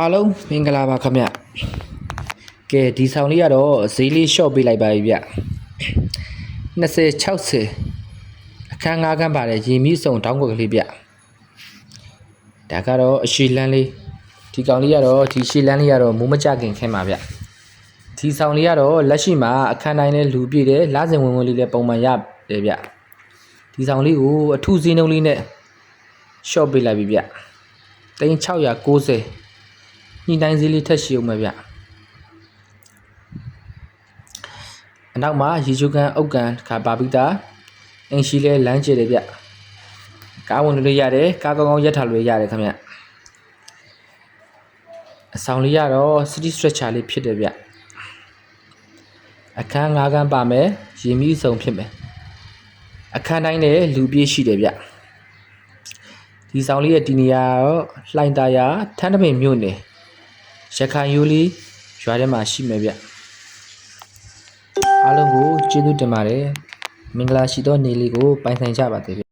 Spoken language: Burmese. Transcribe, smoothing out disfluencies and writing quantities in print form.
အားလုံးမင်္ဂလာပါခင်ဗျကဲဒီဆောင်လေးကတော့ဈေးလေး short ပေးလိုက်ပါပြီဗျ20 60အခန်း5ခန်းပါတယ်ရေမီးစုံတောင်းကွက်ကလေးဗျဒါကတော့အရှိလန်းလေးဒီကောင်လေးကတော့ဒီရှည်လန်းလေးကတော့မိုးမကြခင်ခင်းပါဗျဒီဆောင်လေးကတော့လက်ရှိမှာအခန်းတိုင်းနဲ့လူပြည့်တယ်လစဉ်ဝင်ဝင်လေးလည်းပုံမှန်ရတယ်ဗျဒီဆောင်လေးကိုအထုစည်းနှုံးလေးနဲ့ short ပေးလိုက်ပြီဗျ3690ညှိနှိုင်းဈေးလေးထက်ရှိအောင်ပဲဗျအနောက်မှာရေချိုကန်အုတ်ကန်ခါပါပိတာအင်ရှိလဲလမ်းကျတယ်ဗျကားဝင်လို့ရတယ်ကားကောင်းကောင်းရက်ထားလို့ရတယ်ခင်ဗျအဆောင်လေးကတော့ city stretcher လေးဖြစ်တယ်ဗျအခန်း5ခန်းပါမယ်ရေမီးစုံဖြစ်မယ်အခန်းတိုင်းလည်းလူပြေးရှိတယ်ဗျဒီဆောင်လေးရဲ့ဒီနေရာတော့လှိုင်သာယာထန်းတပင်မြို့နယ်ရခိုင်ရိုးလေးရွာထဲမှာရှိမယ်ဗျအားလုံးကိုကျေးဇူးတင်ပါတယ်မင်္ဂလာရှိသောနေ့လေးကိုပိုင်ဆိုင်ကြပါစေဗျ